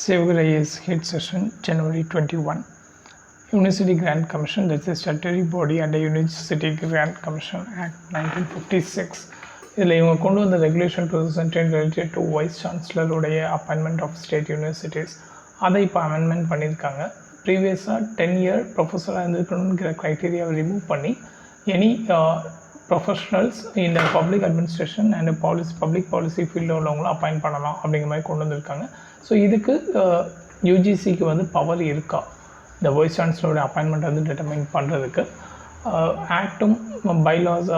Sevgirai's hit session, January 21. University Grant Commission, that's a statutory body under University Grant Commission Act 1956. இதில் இவங்க கொண்டு வந்த regulation 2010 related to vice சான்சலருடைய appointment of state universities அதை இப்போ amendment பண்ணியிருக்காங்க. ப்ரீவியஸாக 10 இயர் ப்ரொஃபஸராக இருந்துருக்கணுங்கிற க்ரைட்டீரியாவை ரிமூவ் பண்ணி எனி ப்ரொஃபஷனல்ஸ் இந்த public administration and public policy ஃபீல்டில் உள்ளவங்களும் அப்பாயிண்ட் பண்ணலாம் அப்படிங்கிற மாதிரி கொண்டு வந்திருக்காங்க. ஸோ இதுக்கு யூஜிசிக்கு வந்து பவர் இருக்கா இந்த வைஸ் சான்சலரோட அப்பாயின்மெண்ட் வந்து டிட்டர்மைன் பண்ணுறதுக்கு? ஆக்டும் பைலாஸ்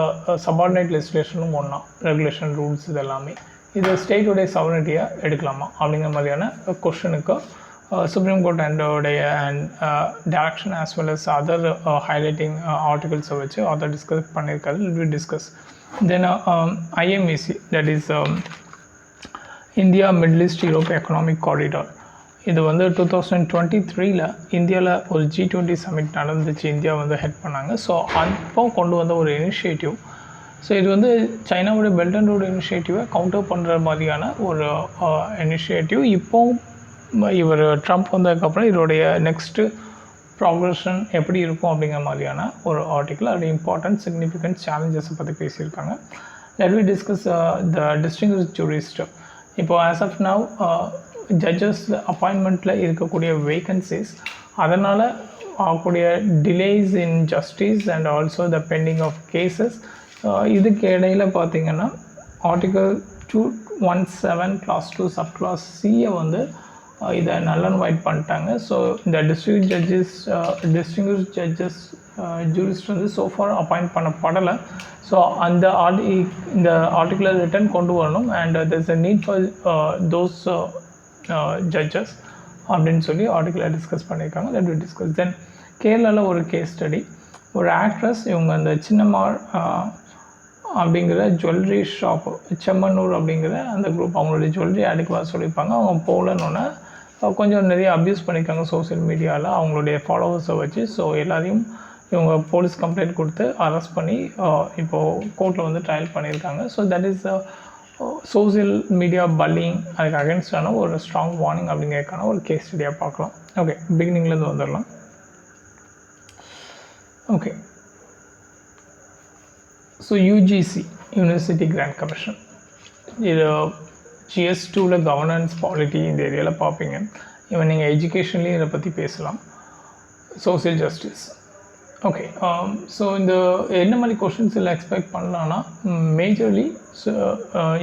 சபார்டினேட் லெஜிஸ்லேஷனும் ஒன்றா ரெகுலேஷன் ரூல்ஸ் இதெல்லாமே இது ஸ்டேட்டுடைய சவரனிட்டியாக எடுக்கலாமா அப்படிங்கிற மாதிரியான கொஷனுக்கு சுப்ரீம் கோர்ட் அண்டோடைய and direction as well as other highlighting ஆர்டிகல்ஸை வச்சு அதை டிஸ்கஸ் பண்ணியிருக்காரு. Will discuss then IMEC that is India Middle East Europe economic corridor. இது வந்து 2023 இந்தியாவில் ஒரு G20 சமிட் நடந்துச்சு, இந்தியா வந்து ஹெட் பண்ணாங்க. ஸோ அப்போ கொண்டு வந்த ஒரு இனிஷியேட்டிவ். ஸோ இது வந்து சைனாவோட பெல்ட் அண்ட் ரோடு இனிஷியேட்டிவை கவுண்டர் பண்ணுற மாதிரியான ஒரு இனிஷியேட்டிவ். இப்போ இவர் ட்ரம்ப் வந்ததுக்கப்புறம் இதோடைய நெக்ஸ்ட்டு ப்ராக்ரஷன் எப்படி இருக்கும் அப்படிங்கிற மாதிரியான ஒரு ஆர்டிக்கிள் அதோட இம்பார்ட்டன்ட் சிக்னிஃபிகண்ட் சேலஞ்சஸை பற்றி பேசியிருக்காங்க. Let we discuss the distinguished jurist. இப்போ ஆஸ் ஆஃப் நவ் ஜட்ஜஸ் அப்பாயின்மெண்ட்டில் இருக்கக்கூடிய வேகன்சிஸ், அதனால் ஆகக்கூடிய delays in justice and also the pending of cases, இதுக்கு இடையில் பார்த்திங்கன்னா ஆர்டிகல் 217 கிளாஸ் 2 சப் கிளாஸ் சியை வந்து இதை நல் அண்ட் வைட் பண்ணிட்டாங்க. ஸோ இந்த டிஸ்டிங்விஷ்ட் ஜட்ஜஸ் ஜூரிஸ்ட் வந்து சோஃபார் அப்பாயிண்ட் பண்ணப்படலை. ஸோ அந்த இந்த ஆர்டிகுலர் ரிட்டர்ன் கொண்டு வரணும் and there is a need for those judges அப்படின்னு சொல்லி ஆர்டிக்கிளில் டிஸ்கஸ் பண்ணியிருக்காங்க. That will discuss. தென் கேரளாவில் ஒரு கேஸ் ஸ்டடி. ஒரு ஆக்ட்ரஸ், இவங்க அந்த சின்னம்மாள் அப்படிங்கிற ஜுவல்லரி ஷாப்பு செம்மனூர் அப்படிங்கிற அந்த குரூப் அவங்களுடைய ஜுவல்லரி அடுக்கு வர சொல்லியிருப்பாங்க. அவங்க போகலன்னொன்னே கொஞ்சம் நிறைய அப்யூஸ் பண்ணியிருக்காங்க சோசியல் மீடியாவில் அவங்களுடைய ஃபாலோவர்ஸை வச்சு. ஸோ எல்லாரையும் இவங்க போலீஸ் கம்ப்ளைண்ட் கொடுத்து அரெஸ்ட் பண்ணி இப்போது கோர்ட்டில் வந்து ட்ரையல் பண்ணியிருக்காங்க. So that is social media bullying, அதுக்கு அகேன்ஸ்டான ஒரு ஸ்ட்ராங் வார்னிங் அப்படிங்கிறதுக்கான ஒரு கேஸ் ஸ்டடியாக பார்க்கலாம். ஓகே, பிகினிங்லேருந்து வந்துடலாம். Okay, so UGC university grant commission, இது GS2ல் கவர்னன்ஸ் பாலிட்டி இந்த ஏரியாவில் பார்ப்பீங்க. இவன் நீங்கள் எஜுகேஷன்லேயும் இதை பற்றி பேசலாம். Social justice. ஓகே, ஸோ இந்த என்ன மாதிரி கொஷின்ஸ் எல்லாம் எக்ஸ்பெக்ட் பண்ணலான்னா, மேஜர்லி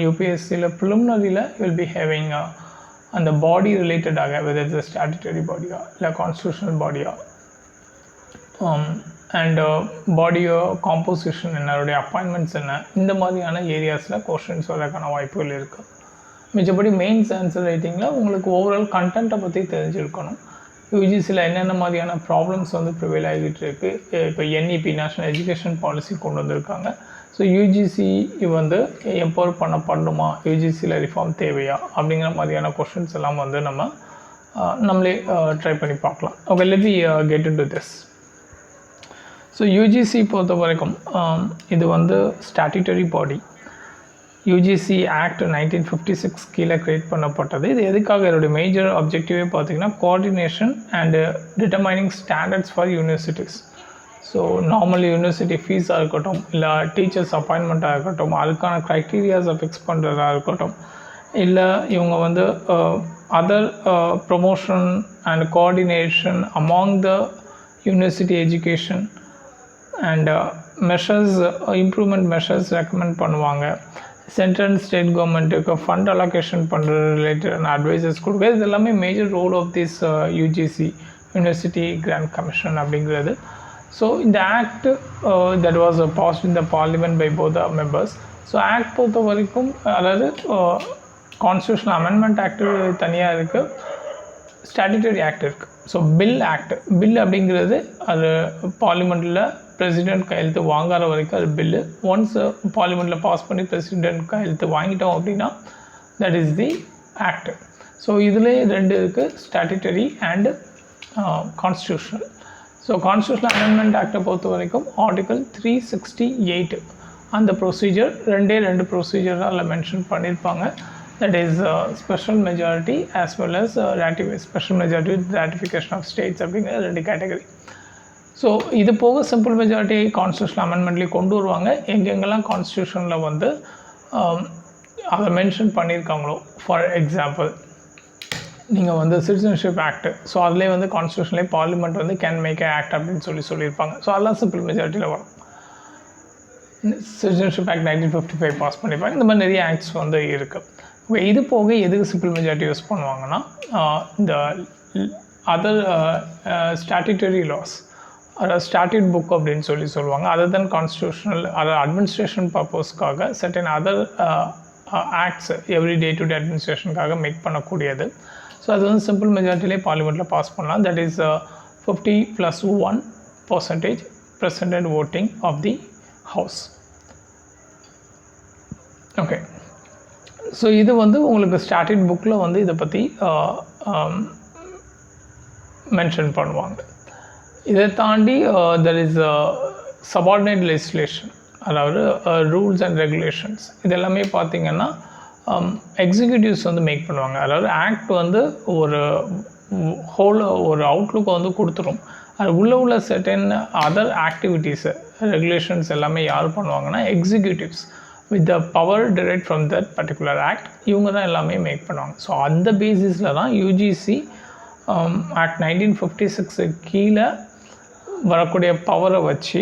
யூபிஎஸ்சியில் ப்ரிலிமினரியில் வில் பி ஹேவிங் அந்த பாடி ரிலேட்டடாக வெதர் இட்ஸ் ஸ்டாட்யூட்டரி பாடியா இல்லை கான்ஸ்டியூஷனல் பாடியா அண்ட் பாடியோ காம்போசிஷன் என்ன, அதோடைய அப்பாயின்மெண்ட்ஸ் என்ன, இந்த மாதிரியான ஏரியாஸில் கொஷின்ஸ் வரதுக்கான வாய்ப்புகள் இருக்குது. மிச்சப்படி மெயின்ஸ் ஆன்சர் ரைட்டிங்கில் உங்களுக்கு ஓவரால் கண்டென்ட்டை பற்றி தெரிஞ்சிருக்கணும். யூஜிசியில் என்னென்ன மாதிரியான ப்ராப்ளம்ஸ் வந்து ப்ரிவைல் ஆகிட்டு இருக்குது. இப்போ NEP நேஷ்னல் எஜுகேஷன் பாலிசி கொண்டு வந்திருக்காங்க. ஸோ யூஜிசி வந்து எம்பவர் பண்ணணுமா, யூஜிசியில் ரிஃபார்ம் தேவையா அப்படிங்கிற மாதிரியான கொஷின்ஸ் எல்லாம் வந்து நம்மளே ட்ரை பண்ணி பார்க்கலாம். Okay, let we get into this. So UGC பொறுத்த வரைக்கும் இது வந்து ஸ்டாட்யூட்டரி பாடி. யூஜிசி ஆக்ட் 1956 கீழே க்ரியேட் பண்ணப்பட்டது. இது எதுக்காக, இதோடைய மேஜர் அப்ஜெக்டிவே பார்த்திங்கன்னா coordination and determining standards for universities. So normal university ஃபீஸாக இருக்கட்டும், இல்லை டீச்சர்ஸ் அப்பாயின்மெண்ட்டாக இருக்கட்டும், அதுக்கான க்ரைட்டீரியாஸை ஃபிக்ஸ் பண்ணுறதா இருக்கட்டும், இல்லை இவங்க வந்து other promotion and coordination among the university education and measures, improvement measures recommend பண்ணுவாங்க. சென்ட்ரல் அண்ட் ஸ்டேட் கவர்மெண்ட்டுக்கு ஃபண்ட் அலோகேஷன் பண்ணுற ரிலேட்டடான அட்வைசஸ் கொடுக்க, இது எல்லாமே major role of this UGC university grant commission அப்படிங்கிறது. ஸோ இந்த act that was passed in the parliament by both the members. So act பொறுத்த வரைக்கும், அதாவது கான்ஸ்டியூஷனல் அமெண்ட்மெண்ட் ஆக்ட் தனியாக இருக்குது, ஸ்டாட்யூட்டரி ஆக்ட் இருக்குது. ஸோ பில் அப்படிங்கிறது அது பார்லிமெண்ட்டில் பிரசிடெண்ட் கையெழுத்து வாங்காத வரைக்கும் அது பில்லு. ஒன்ஸ் பார்லிமெண்ட்டில் பாஸ் பண்ணி பிரசிடெண்ட் கையெழுத்து வாங்கிட்டோம் அப்படின்னா that is the act. So இதில் ரெண்டு இருக்குது, statutory and constitutional. So constitutional amendment ஆக்டை பொறுத்த வரைக்கும் ஆர்டிகல் 368 அந்த ப்ரொசீஜர் ரெண்டு ப்ரொசீஜர் தான் அதில் மென்ஷன் பண்ணியிருப்பாங்க. that is special majority as well as special majority with ratification of states அப்படிங்கிற 2 கேட்டகரி. ஸோ இது போக சிம்பிள் மெஜாரிட்டி கான்ஸ்டியூஷன் அமெண்ட்மெண்ட்லேயே கொண்டு வருவாங்க. எங்கெங்கெல்லாம் கான்ஸ்டியூஷனில் வந்து அதை மென்ஷன் பண்ணியிருக்காங்களோ, ஃபார் எக்ஸாம்பிள் நீங்கள் வந்து சிட்டிசன்ஷிப் ஆக்ட், ஸோ அதிலே வந்து கான்ஸ்டியூஷன்லேயே பார்லிமெண்ட் வந்து கேன் மேக் ஏ ஆக்ட் அப்படின்னு சொல்லியிருப்பாங்க. ஸோ அதெல்லாம் சிம்பிள் மெஜாரிட்டியில் வரும். சிட்டிசன்ஷிப் ஆக்ட் 1955 பாஸ் பண்ணியிருப்பாங்க. இந்த மாதிரி நிறைய ஆக்ட்ஸ் வந்து இருக்குது. இது போக எதுக்கு சிம்பிள் மெஜாரிட்டி யூஸ் பண்ணுவாங்கன்னா, இந்த அதர் ஸ்டாட்யூட்டரி லாஸ், அதாவது ஸ்டாட்யூட் புக் அப்படின்னு சொல்லுவாங்க. அதர் தென் கான்ஸ்டியூஷனல், அதாவது அட்மினிஸ்ட்ரேஷன் பர்பஸ்க்காக certain other acts every day to day அட்மினிஸ்ட்ரேஷனுக்காக மேக் பண்ணக்கூடியது. ஸோ அது வந்து சிம்பிள் மெஜாரிட்டிலே பார்லிமெண்ட்டில் பாஸ் பண்ணலாம். That is 50+1% president voting of the house. Okay, so இது வந்து உங்களுக்கு ஸ்டாட்யூட் புக்கில் வந்து இதை பற்றி மென்ஷன் பண்ணுவாங்க. இதை தாண்டி தெர் இஸ் சபார்டினேட் லெஜிஸ்லேஷன், அதாவது ரூல்ஸ் அண்ட் ரெகுலேஷன்ஸ். இதெல்லாமே பார்த்திங்கன்னா எக்ஸிக்யூட்டிவ்ஸ் வந்து மேக் பண்ணுவாங்க. அதாவது ஆக்ட் வந்து ஒரு ஒரு அவுட்லுக்கை வந்து கொடுத்துரும். அது உள்ள சர்டன் அதர் ஆக்டிவிட்டீஸு ரெகுலேஷன்ஸ் எல்லாமே யார் பண்ணுவாங்கன்னா executives with the power direct from that particular act. இவங்க தான் எல்லாமே மேக் பண்ணுவாங்க. ஸோ அந்த பேசிஸில் தான் யூஜிசி ஆக்ட் 1956 கீழே வரக்கூடிய பவரை வச்சு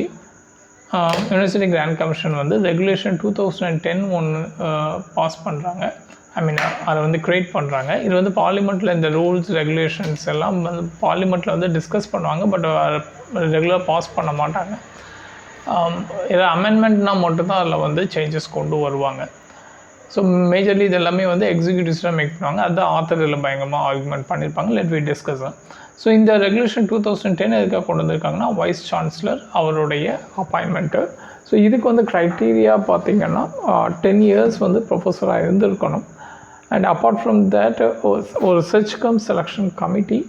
யூனிவர்சிட்டி கிராண்ட் கமிஷன் வந்து ரெகுலேஷன் 2010 ஒன்று பாஸ் பண்ணுறாங்க. அதை வந்து க்ரியேட் பண்ணுறாங்க. இது வந்து பார்லிமெண்ட்டில் இந்த ரூல்ஸ் ரெகுலேஷன்ஸ் எல்லாம் வந்து பார்லிமெண்ட்டில் வந்து டிஸ்கஸ் பண்ணுவாங்க. பட் ரெகுலராக பாஸ் பண்ண மாட்டாங்க. ஏதாவது அமெண்ட்மெண்ட்னால் மட்டும்தான் அதில் வந்து சேஞ்சஸ் கொண்டு வருவாங்க. ஸோ மேஜர்லி இது எல்லாமே வந்து எக்ஸிக்யூட்டிவ்ஸ் தான் மேக் பண்ணுவாங்க. அதுதான் ஆத்தர் இதில் பயங்கரமாக ஆர்குமெண்ட் பண்ணியிருப்பாங்க. Let we discuss. ஸோ இந்த ரெகுலேஷன் 2010 எதுக்காக கொண்டு வந்திருக்காங்கன்னா, வைஸ் சான்சலர் அவருடைய அப்பாயின்மெண்ட்டு. ஸோ இதுக்கு வந்து க்ரைட்டீரியா பார்த்திங்கன்னா 10 years வந்து ப்ரொஃபஸராக இருந்திருக்கணும். அண்ட் அப்பார்ட் ஃப்ரம் தேட் ஒரு சர்ச் கம் செலெக்ஷன் கமிட்டி,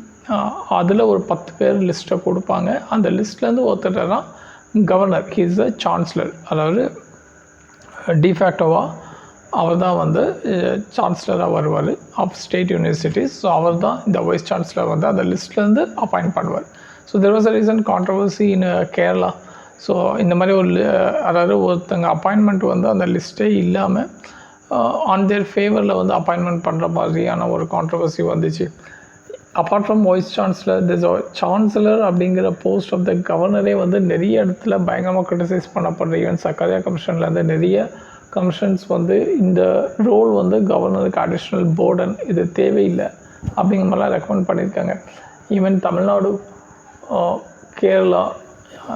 அதில் ஒரு 10 பேர் லிஸ்ட்டை கொடுப்பாங்க. அந்த லிஸ்ட்லேருந்து ஒருத்தர் தான் governor, he is the chancellor. அதாவது டிஃபேக்டோவாக அவர் தான் வந்து சான்சலராக வருவார் ஆஃப் ஸ்டேட் யூனிவர்சிட்டிஸ். ஸோ அவர் தான் இந்த வைஸ் சான்சலர் வந்து அந்த லிஸ்ட்லேருந்து அப்பாயிண்ட் பண்ணுவார். So there was a recent controversy in Kerala. So இந்த மாதிரி அதாவது ஒருத்தங்க அப்பாயின்மெண்ட் வந்து அந்த லிஸ்ட்டே இல்லாமல் ஆன் தேர் ஃபேவரில் வந்து அப்பாயின்மெண்ட் பண்ணுற மாதிரியான ஒரு கான்ட்ரவர்சி வந்துச்சு. Apart from vice chancellor, this chancellor அப்படிங்கிற போஸ்ட் ஆஃப் த கவர்னரே வந்து நிறைய இடத்துல பயங்கரமாக கிரிட்டிசைஸ் பண்ணப்படுற. ஈவன் சக்கரியா கமிஷன்லேருந்து நிறைய கமிஷன்ஸ் வந்து இந்த ரோல் வந்து கவர்னருக்கு அடிஷ்னல் போர்டன், இது தேவையில்லை அப்படிங்கிற மாதிரிலாம் ரெக்கமெண்ட் பண்ணியிருக்காங்க. Even Tamil Nadu, Kerala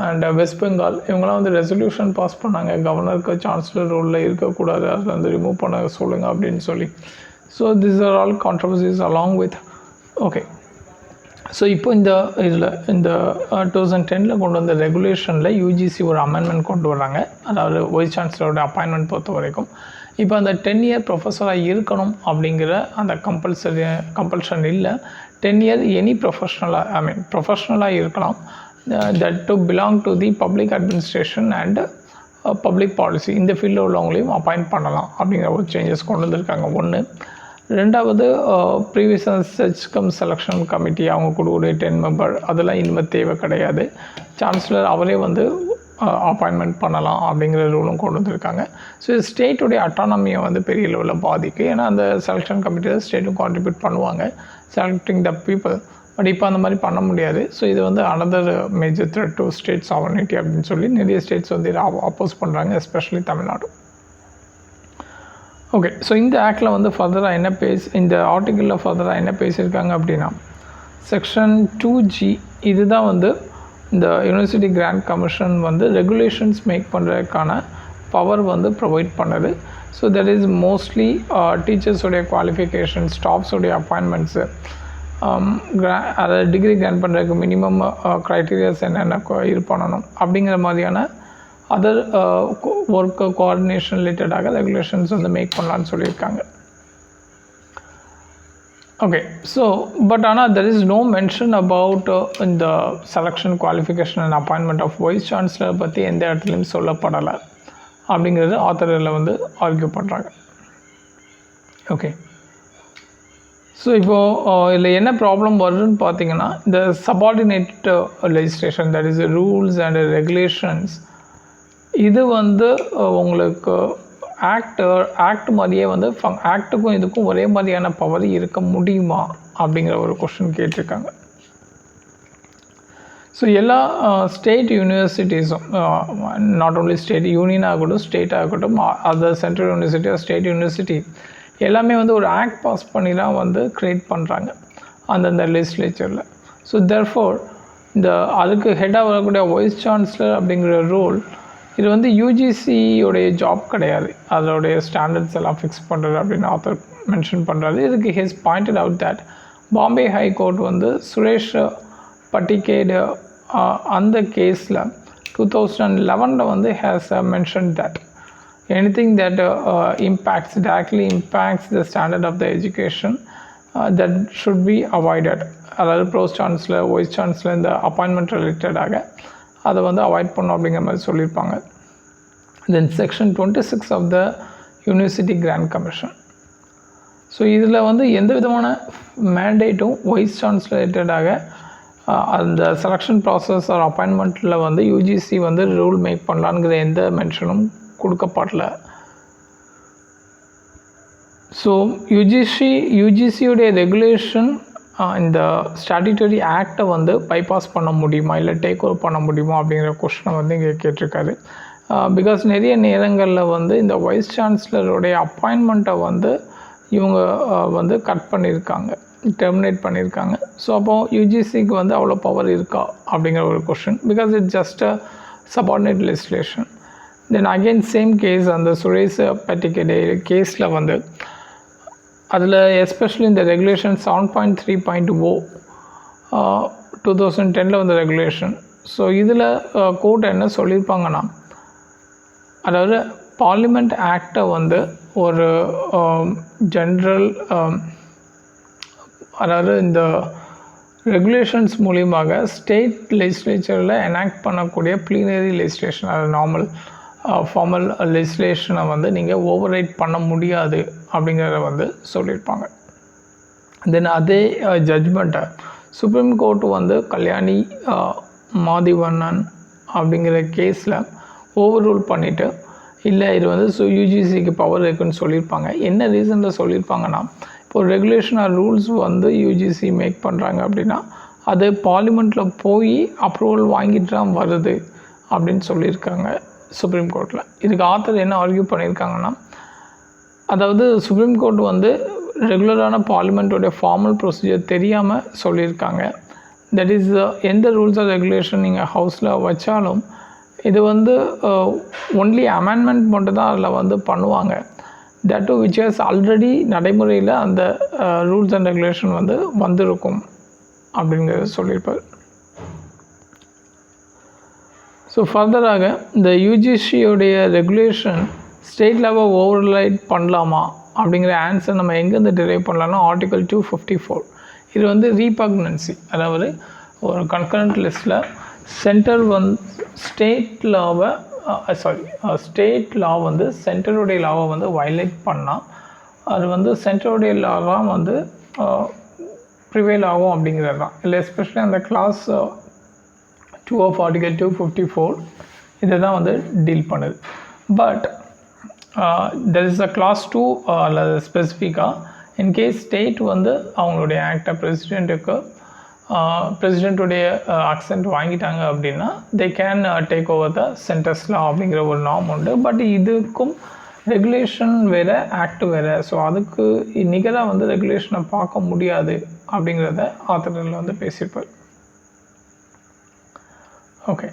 and west Bengal இவங்கெல்லாம் வந்து ரெசல்யூஷன் பாஸ் பண்ணாங்க, கவர்னருக்கு சான்சலர் ரோலில் இருக்கக்கூடாது, அதில் வந்து ரிமூவ் பண்ண சொல்லுங்கள் அப்படின்னு சொல்லி. So this are all controversies along with. Okay, so இப்போ இந்த 2010 கொண்டு வந்த ரெகுலேஷனில் யூஜிசி ஒரு அமெண்ட்மெண்ட் கொண்டு வராங்க. அதாவது வைஸ் சான்சலரோட அப்பாயின்மெண்ட் பொறுத்த வரைக்கும் இப்போ அந்த 10 year ப்ரொஃபஸராக இருக்கணும் அப்படிங்கிற அந்த கம்பல்ஷன் இல்லை. 10 year எனி ப்ரொஃபஷ்னலாக இருக்கலாம். That to belong to the public administration and public policy, இந்த ஃபீல்டில் உள்ளவங்களையும் அப்பாயிண்ட் பண்ணலாம் அப்படிங்கிற ஒரு சேஞ்சஸ் கொண்டு வந்திருக்காங்க. ஒன்று. ரெண்டாவது, previous search cum selection committee அவங்க கொடுக்குற 10 member அதெல்லாம் இனிமேல் தேவை கிடையாது. சான்சலர் அவரே வந்து அப்பாயின்மெண்ட் பண்ணலாம் அப்படிங்கிற ரூலும் கொண்டு வந்திருக்காங்க. ஸோ இது ஸ்டேட்டுடைய அட்டானமியை வந்து பெரிய லெவலில் பாதிக்கும். ஏன்னா அந்த செலெக்ஷன் கமிட்டியில் ஸ்டேட்டும் கான்ட்ரிபியூட் பண்ணுவாங்க செலக்டிங் த பீப்புள். பட் இப்போ அந்த மாதிரி பண்ண முடியாது. ஸோ இது வந்து another major thread to state sovereignty அப்படின்னு சொல்லி நிறைய ஸ்டேட்ஸ் வந்து இதை அப்போஸ் பண்ணுறாங்க, எஸ்பெஷலி தமிழ்நாடு. ஓகே, ஸோ இந்த ஆக்டில் வந்து ஃபர்தராக இந்த ஆர்டிக்கிளில் ஃபர்தராக என்ன பேசியிருக்காங்க அப்படின்னா, செக்ஷன் 2G இதுதான் வந்து இந்த யூனிவர்சிட்டி கிராண்ட் கமிஷன் வந்து ரெகுலேஷன்ஸ் மேக் பண்ணுறதுக்கான பவர் வந்து ப்ரொவைட் பண்ணுது. ஸோ தட் இஸ் மோஸ்ட்லி டீச்சர்ஸோடைய குவாலிஃபிகேஷன், ஸ்டாஃப்ஸோடைய அப்பாயின்மெண்ட்ஸு, அதாவது டிகிரி கிராண்ட் பண்ணுறதுக்கு மினிமம் க்ரைட்டீரியாஸ் என்னென்ன இது பண்ணணும் அப்படிங்கிற மாதிரியான அதர் ஒர்க்கு கோஆர்டினேஷன் ரிலேட்டடாக ரெகுலேஷன்ஸ் வந்து மேக் பண்ணலான்னு சொல்லியிருக்காங்க. ஓகே, ஸோ பட் ஆனால் there is no mention about இந்த selection, qualification and appointment of vice chancellor பற்றி எந்த இடத்துலையும் சொல்லப்படலை அப்படிங்கிறது ஆத்தரில் வந்து ஆர்கியூ பண்ணுறாங்க. ஓகே. ஸோ இப்போது இதில் என்ன ப்ராப்ளம் வருதுன்னு பார்த்தீங்கன்னா, இந்த subordinate legislation, that is rules and regulations, இது வந்து உங்களுக்கு ஆக்ட் மாதிரியே வந்து ஆக்ட்டுக்கும் இதுக்கும் ஒரே மாதிரியான பவர் இருக்க முடியுமா அப்படிங்கிற ஒரு கொஸ்டின் கேட்டிருக்காங்க. ஸோ எல்லா ஸ்டேட் யூனிவர்சிட்டிஸும், நாட் ஓன்லி ஸ்டேட் யூனியன் ஆகட்டும், ஸ்டேட் ஆகட்டும், other central university or state university, எல்லாமே வந்து ஒரு ஆக்ட் பாஸ் பண்ணி தான் வந்து க்ரியேட் பண்ணுறாங்க அந்தந்த லெஜிஸ்லேச்சரில். ஸோ தேர்ஃபோர் அதுக்கு ஹெட்டாக வரக்கூடிய வைஸ் சான்சலர் அப்படிங்கிற ரோல், இது வந்து யூஜிசியோடைய ஜாப் கிடையாது. அதோடைய ஸ்டாண்டர்ட்ஸ் எல்லாம் ஃபிக்ஸ் பண்ணுறது அப்படின்னு ஆத்தர் மென்ஷன் பண்ணுறாரு. இதுக்கு his pointed out that Bombay high court வந்து சுரேஷ் பட்டிகேடு அந்த கேஸில் 2011 வந்து has mention that anything that directly impacts the standard of the education that should be avoided. அதாவது ப்ரோஸ் சான்சலர், வைஸ் சான்சலர் இந்த அப்பாயின்மெண்ட் ரிலேட்டடாக அதை வந்து அவாய்ட் பண்ணணும் அப்படிங்கிற மாதிரி சொல்லியிருப்பாங்க. Then section 26 of the university grant commission. So இதில் வந்து எந்த விதமான மேண்டேட்டும் வைஸ் சான்சலர் ரிலேட்டடாக அந்த செலெக்ஷன் ப்ராசஸ் ஆர் அப்பாயின்மெண்ட்டில் வந்து யூஜிசி வந்து ரூல் மேக் பண்ணலான்ங்கிற எந்த மென்ஷனும் கொடுக்கப்படல. ஸோ யூஜிசியோடைய ரெகுலேஷன் இந்த ஸ்டாட்யூட்டரி ஆக்டை வந்து பைபாஸ் பண்ண முடியுமா, இல்லை டேக் ஓவர் பண்ண முடியுமா அப்படிங்கிற கொஸ்டினை வந்து இங்கே கேட்டிருக்காரு. பிகாஸ் நிறைய நேரங்களில் வந்து இந்த வைஸ் சான்சலருடைய அப்பாயின்மெண்ட்டை வந்து இவங்க வந்து கட் பண்ணியிருக்காங்க, டெர்மினேட் பண்ணியிருக்காங்க. ஸோ அப்போது யூஜிசிக்கு வந்து அவ்வளோ பவர் இருக்கா அப்படிங்கிற ஒரு question, because it's just a subordinate legislation. Then again same case, அந்த சுரேஷ் பட்டிகேடு கேஸில் வந்து அதில் எஸ்பெஷலி இந்த ரெகுலேஷன் 7.3.0 2010 வந்த ரெகுலேஷன். ஸோ இதில் கோர்ட் என்ன சொல்லியிருப்பாங்கன்னா, அதாவது பார்லிமெண்ட் ஆக்டை வந்து ஒரு ஜென்ரல், அதாவது இந்த ரெகுலேஷன்ஸ் மூலியமாக ஸ்டேட் லெஜிஸ்லேச்சரில் எனாக்ட் பண்ணக்கூடிய ப்ளீனரி லெஜிஸ்லேஷன், அது நார்மல் ஃபார்மல் லெஜிஸ்லேஷனை வந்து நீங்கள் ஓவர் ரைட் பண்ண முடியாது அப்படிங்கிறத வந்து சொல்லியிருப்பாங்க. தென் அதே ஜட்ஜ்மெண்ட்டை சுப்ரீம் கோர்ட் வந்து கல்யாணி மாதிவண்ணன் அப்படிங்கிற கேஸில் ஓவர் ரூல் பண்ணிவிட்டு, இல்லை இது வந்து யூஜிசிக்கு பவர் இருக்குதுன்னு சொல்லியிருப்பாங்க. என்ன ரீசனில் சொல்லியிருப்பாங்கன்னா, இப்போ ரெகுலேஷன் ஆர் ரூல்ஸ் வந்து யூஜிசி மேக் பண்ணுறாங்க அப்படின்னா அது பார்லிமெண்ட்டில் போய் அப்ரூவல் வாங்கிட்டு தான் வருது அப்படின்னு சொல்லியிருக்காங்க சுப்ரீம் கோர்ட்டில். இதுக்கு ஆத்தர் என்ன ஆர்கியூ பண்ணியிருக்காங்கன்னா, அதாவது சுப்ரீம் கோர்ட் வந்து ரெகுலரான பார்லிமெண்ட்டோடைய ஃபார்மல் ப்ரொசீஜர் தெரியாமல் சொல்லியிருக்காங்க. தட் இஸ் எந்த ரூல்ஸ் ஆர் ரெகுலேஷன் நீங்கள் ஹவுஸில் வச்சாலும் இது வந்து ஒன்லி அமெண்ட்மெண்ட் மட்டும் தான் அதில் வந்து பண்ணுவாங்க. That to which has already நடைமுறையில் அந்த ரூல்ஸ் அண்ட் ரெகுலேஷன் வந்து வந்திருக்கும் அப்படிங்கிறத சொல்லியிருப்பார். ஸோ ஃபர்தராக இந்த யூஜிசியோடைய ரெகுலேஷன் ஸ்டேட் லெவல் ஓவர்ரைட் பண்ணலாமா அப்படிங்கிற ஆன்சர் நம்ம எங்கேருந்து டிரைவ் பண்ணலாம்னா ஆர்டிகல் 254. இது வந்து ரீபக்னன்சி, அதாவது ஒரு கன்கரண்ட் லிஸ்ட்டில் சென்டர் வந்து ஸ்டேட் லா வந்து சென்டருடைய லாவை வந்து வயலேட் பண்ணால் அது வந்து சென்டருடைய லாவாக வந்து ப்ரிவேல் ஆகும் அப்படிங்கிறது தான். இல்லை எஸ்பெஷலி அந்த கிளாஸ் 2 of article 254 இதை தான் வந்து டீல் பண்ணுது. But there is a clause 2 அல்லது ஸ்பெசிஃபிக்காக இன்கேஸ் ஸ்டேட் வந்து அவங்களுடைய ஆக்டை பிரசிடெண்ட்டுடைய அக்சென்ட் வாங்கிட்டாங்க அப்படின்னா they can take over the centers law அப்படிங்கிற ஒரு நார்ம் உண்டு. பட் இதுக்கும் ரெகுலேஷன் வேறு, ஆக்ட் வேறு. ஸோ அதுக்கு நிகராக வந்து ரெகுலேஷனை பார்க்க முடியாது அப்படிங்கிறத ஆத்தரில் வந்து பேசியிருப்பார். ஓகே,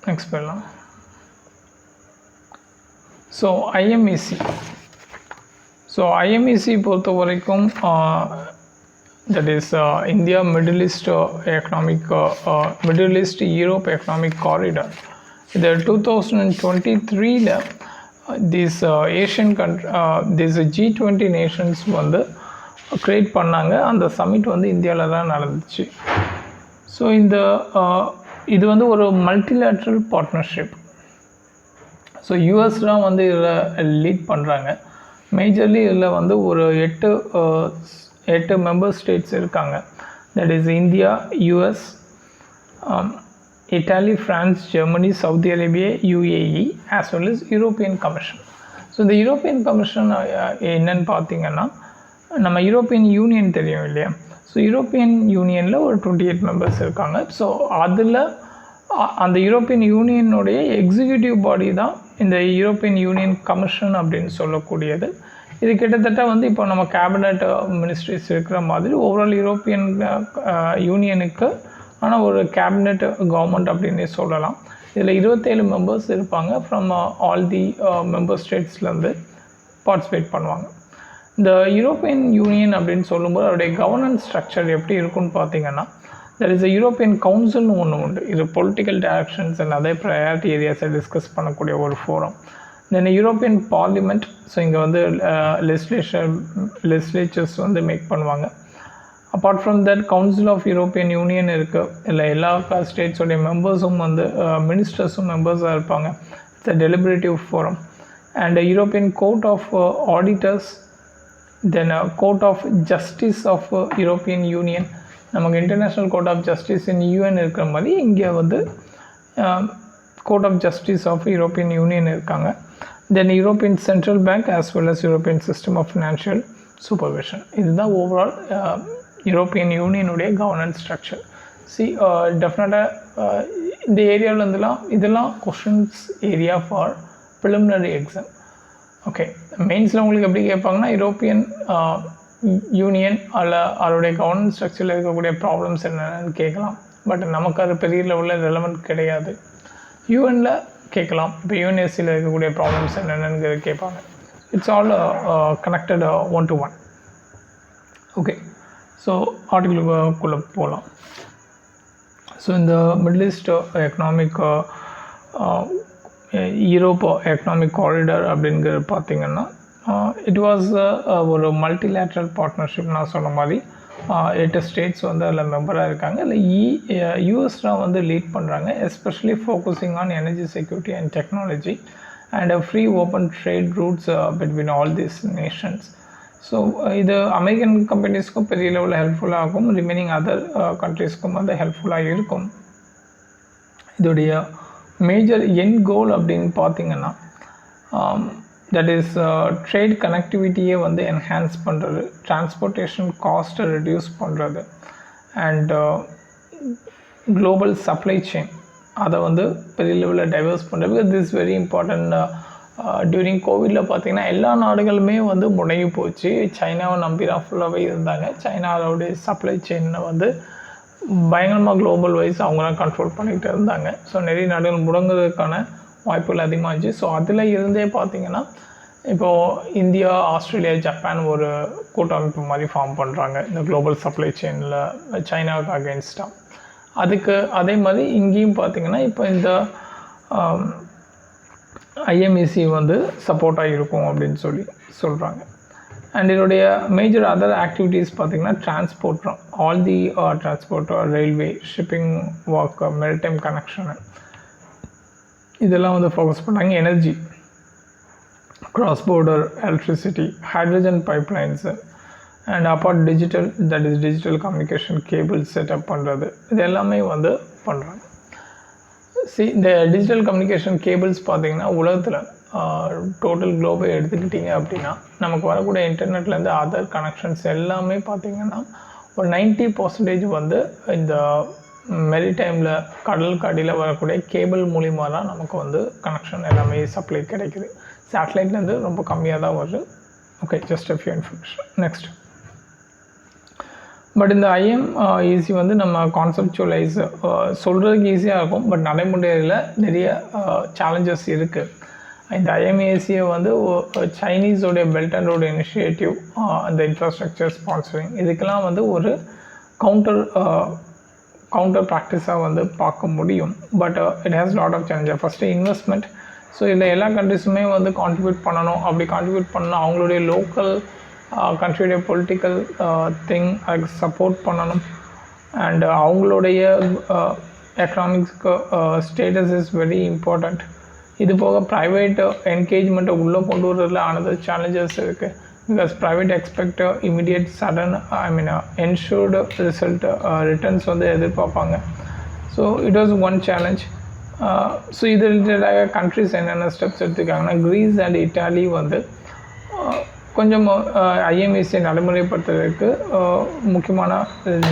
நெக்ஸ்ட் போயிடலாம். ஸோ ஐஎம்இசி பொறுத்த வரைக்கும் that is India Middle East Middle East Europe Economic Corridor. இந்த 2023 these Asian these G20 nations வந்து க்ரியேட் பண்ணாங்க. அந்த சமிட் வந்து இந்தியாவில் தான் நடந்துச்சு. ஸோ இது வந்து ஒரு மல்டிலேட்ரல் பார்ட்னர்ஷிப். ஸோ யூஎஸ் தான் வந்து இதில் லீட் பண்ணுறாங்க. மேஜர்லி இதில் வந்து ஒரு 8 மெம்பர் ஸ்டேட்ஸ் இருக்காங்க. That is India, US, Italy, France, Germany, Saudi Arabia, UAE as well as European commission. So இந்த யூரோப்பியன் கமிஷன் என்னன்னு பார்த்தீங்கன்னா, நம்ம யூரோப்பியன் யூனியன் தெரியும் இல்லையா? ஸோ யூரோப்பியன் யூனியனில் ஒரு 28 மெம்பர்ஸ் இருக்காங்க. ஸோ அதில் அந்த யூரோப்பியன் யூனியனுடைய எக்ஸிக்யூட்டிவ் பாடி தான் இந்த யூரோப்பியன் யூனியன் கமிஷன் அப்படின்னு சொல்லக்கூடியது. இது கிட்டத்தட்ட வந்து இப்போ நம்ம கேபினட் மினிஸ்ட்ரிஸ் இருக்கிற மாதிரி ஓவரால் யூரோப்பியன் யூனியனுக்கு ஆனால் ஒரு கேபினட் கவர்மெண்ட் அப்படின்னே சொல்லலாம். இதில் 27 மெம்பர்ஸ் இருப்பாங்க. ஃப்ரம் ஆல் தி மெம்பர் ஸ்டேட்ஸ்லேருந்து பார்ட்டிசிபேட் பண்ணுவாங்க. இந்த யூரோப்பியன் யூனியன் அப்படின்னு சொல்லும்போது அதோடைய கவர்னன்ஸ் ஸ்ட்ரக்சர் எப்படி இருக்குன்னு பார்த்தீங்கன்னா, தெர் இஸ் அ யூரோப்பியன் கவுன்சில்னு ஒன்று உண்டு. இது பொலிட்டிக்கல் டைரக்ஷன்ஸ் அண்ட் அதே ப்ரையாரிட்டி ஏரியாஸை டிஸ்கஸ் பண்ணக்கூடிய ஒரு forum. Then European parliament. So இங்கே வந்து லெஜிஸ்லேச்சர்ஸ் வந்து மேக் பண்ணுவாங்க. Apart from that council of European union இருக்குது. இல்லை எல்லா ஸ்டேட்ஸோடைய மெம்பர்ஸும் வந்து மினிஸ்டர்ஸும் மெம்பர்ஸாக இருப்பாங்க. It's a deliberative forum. And European court of auditors, then court of justice of European union. நமக்கு international court of justice in UN இருக்கிற மாதிரி இங்கே வந்து court of justice of European union இருக்காங்க. Then European central bank as well as European system of financial supervision. இதுதான் overall European யூனியனுடைய governance structure. டெஃபினட்டாக இந்த ஏரியாவிலேருந்துலாம் இதெல்லாம் questions area for preliminary exam. Okay, மெயின்ஸில் உங்களுக்கு எப்படி கேட்பாங்கன்னா, யூரோப்பியன் யூனியன் அதோடைய கவர்னன்ஸ் ஸ்ட்ரக்சரில் இருக்கக்கூடிய ப்ராப்ளம்ஸ் என்னென்னு கேட்கலாம். பட் நமக்கு அது பெரிய லெவலில் ரெலவெண்ட் கிடையாது. யூஎனில் கேட்கலாம். இப்போ யூஎன்எஸ்சியில் இருக்கக்கூடிய ப்ராப்ளம்ஸ் என்னென்னு கேட்பாங்க. It's all connected 1-to-1. Okay, so ஆர்டிகிளுக்குள்ளே போகலாம். ஸோ இந்த middle east economic Europe economic corridor அப்படிங்கிறது பார்த்திங்கன்னா, இட் வாஸ் ஒரு மல்டிலேட்ரல் பார்ட்னர்ஷிப். நான் சொன்ன மாதிரி 8 ஸ்டேட்ஸ் வந்து அதில் மெம்பராக இருக்காங்க. இல்லை யூஎஸ்லாம் வந்து லீட் பண்ணுறாங்க, especially focusing on energy security and technology and free open trade roots between all these Nations. So இது அமெரிக்கன் கம்பெனிஸ்க்கும் பெரிய லெவலில் ஹெல்ப்ஃபுல்லாக இருக்கும், ரிமைனிங் அதர் கண்ட்ரீஸ்க்கும் வந்து ஹெல்ப்ஃபுல்லாக இருக்கும். இதோடைய மேஜர் எண்ட் கோல் அப்படின்னு பார்த்திங்கன்னா, தட் இஸ் ட்ரேட் கனெக்டிவிட்டியை வந்து என்ஹான்ஸ் பண்ணுறது, டிரான்ஸ்போர்ட்டேஷன் காஸ்ட்டை ரெடியூஸ் பண்ணுறது, அண்ட் குளோபல் சப்ளை செயின் அதை வந்து பெரிய லெவலில் டைவர்ஸ் பண்ணுறது. Because this very important. During கோவிடில் பார்த்திங்கன்னா எல்லா நாடுகளுமே வந்து முடங்கி போச்சு. சைனாவை நம்பி தான் ஃபுல்லாகவே இருந்தாங்க. சைனாவோடைய சப்ளை செயினை வந்து பயங்கரமாக குளோபல் வைஸ் அவங்க தான் கண்ட்ரோல் பண்ணிகிட்டு இருந்தாங்க. ஸோ நிறைய நாடுகள் முடங்குறதுக்கான வாய்ப்புகள் அதிகமாகிடுச்சு. ஸோ அதில் இருந்தே பார்த்திங்கன்னா இப்போது இந்தியா, ஆஸ்திரேலியா, ஜப்பான் ஒரு கூட்டமைப்பு மாதிரி ஃபார்ம் பண்ணுறாங்க இந்த குளோபல் சப்ளை செயினில் சைனாவுக்கு அகெயின்ஸ்டாக. அதுக்கு அதே மாதிரி இங்கேயும் பார்த்திங்கன்னா இப்போ இந்த ஐஎம்இசி வந்து சப்போர்ட்டாக இருக்கும் அப்படின்னு சொல்கிறாங்க. அண்ட் இதோடைய மேஜர் அதர் ஆக்டிவிட்டீஸ் பார்த்திங்கன்னா transport, all the transport, railway, shipping work, maritime connection இதெல்லாம் வந்து ஃபோக்கஸ் பண்ணுறாங்க. Energy, cross border electricity, hydrogen pipelines, and apart digital, that is digital communication cable setup பண்ணுறது, இது எல்லாமே வந்து பண்ணுறாங்க. இந்த டிஜிட்டல் கம்யூனிகேஷன் கேபிள்ஸ் பார்த்திங்கன்னா உலகத்தில் டோட்டல் குளோபை எடுத்துக்கிட்டிங்க அப்படின்னா நமக்கு வரக்கூடிய இன்டர்நெட்லேருந்து அதர் கனெக்ஷன்ஸ் எல்லாமே பார்த்திங்கன்னா ஒரு 90% வந்து இந்த மெரிடைமில் கடலுக்கு அடியில் வரக்கூடிய கேபிள் மூலிமா தான் நமக்கு வந்து கனெக்ஷன் எல்லாமே சப்ளை கிடைக்குது. சேட்டலைட்லேருந்து ரொம்ப கம்மியாக தான் வருது. Okay, just a few information. Next, but இந்த ஐஎம்இசி வந்து நம்ம கான்செப்டுவலைஸ் சொல்கிறதுக்கு ஈஸியாக இருக்கும், பட் நடைமுறையில் நிறைய சேலஞ்சஸ் இருக்குது. இந்த ஐஎம்ஏசியை வந்து சைனீஸோடைய பெல்ட் அண்ட் ரோடு இனிஷியேட்டிவ், அந்த இன்ஃப்ராஸ்ட்ரக்சர் ஸ்பான்சரிங், இதுக்கெல்லாம் வந்து ஒரு கவுண்டர் ப்ராக்டிஸாக வந்து பார்க்க முடியும். But it has lot of challenges. First investment. So இதில் எல்லா கண்ட்ரிஸுமே வந்து கான்ட்ரிபியூட் பண்ணணும். அப்படி கான்ட்ரிபியூட் பண்ணணும் அவங்களுடைய லோக்கல் கண்ட்ரியுடைய பொலிட்டிக்கல் திங் அதுக்கு சப்போர்ட் பண்ணணும். அண்ட் அவங்களுடைய எக்கனாமிக்ஸ்க்கு ஸ்டேட்டஸ் இஸ் வெரி இம்பார்ட்டண்ட். இது போக ப்ரைவேட் என்கேஜ்மெண்ட்டை உள்ளே கொண்டு வரதில் another challenges இருக்குது. Because private expect immediate sudden ensured result returns வந்து எதிர்பார்ப்பாங்க. So it was one challenge. So இது ரிலேட்டடாக கண்ட்ரிஸ் என்னென்ன ஸ்டெப்ஸ் எடுத்துருக்காங்கன்னா, க்ரீஸ் அண்ட் இட்டாலி வந்து கொஞ்சம் ஐஎம்இசி நடைமுறைப்படுத்துறதுக்கு முக்கியமான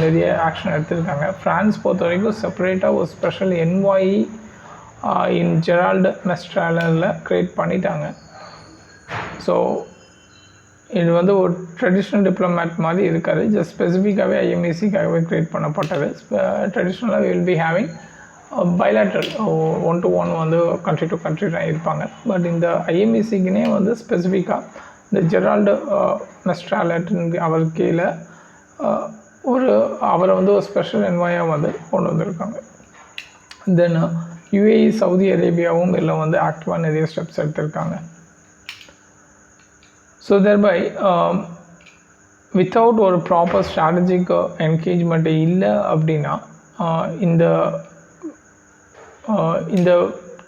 நிறைய ஆக்ஷன் எடுத்திருக்காங்க. ஃப்ரான்ஸ் பொறுத்த வரைக்கும் செப்பரேட்டாக ஒரு ஸ்பெஷல் என்வாயி இன் ஜெரால்டு மெஸ்ட்ராலில் க்ரியேட் பண்ணிட்டாங்க. ஸோ இது வந்து ஒரு ட்ரெடிஷ்னல் டிப்ளமேட் மாதிரி இருக்காது, ஜஸ்ட் ஸ்பெசிஃபிக்காகவே ஐஎம்இசிக்காகவே க்ரியேட் பண்ணப்பட்டது. ட்ரெடிஷ்னலாக will be having bilateral 1-to-1 வந்து கண்ட்ரி டு கண்ட்ரி தான் இருப்பாங்க. பட் இந்த ஐஎம்இசிக்குனே வந்து ஸ்பெசிஃபிக்காக இந்த ஜெரால்டு மெஸ்ட்ராலட் அவர் கீழே அவரை வந்து ஒரு ஸ்பெஷல் என்வாயாக வந்து கொண்டு வந்திருக்காங்க. தென் யுஏஇ சவுதி அரேபியாவும் இதில் வந்து ஆக்டிவாக நிறைய ஸ்டெப்ஸ் எடுத்திருக்காங்க. ஸோ thereby வித்தவுட் ஒரு ப்ராப்பர் ஸ்ட்ராட்டஜிக் என்கேஜ்மெண்ட் இல்லை அப்படின்னா இந்த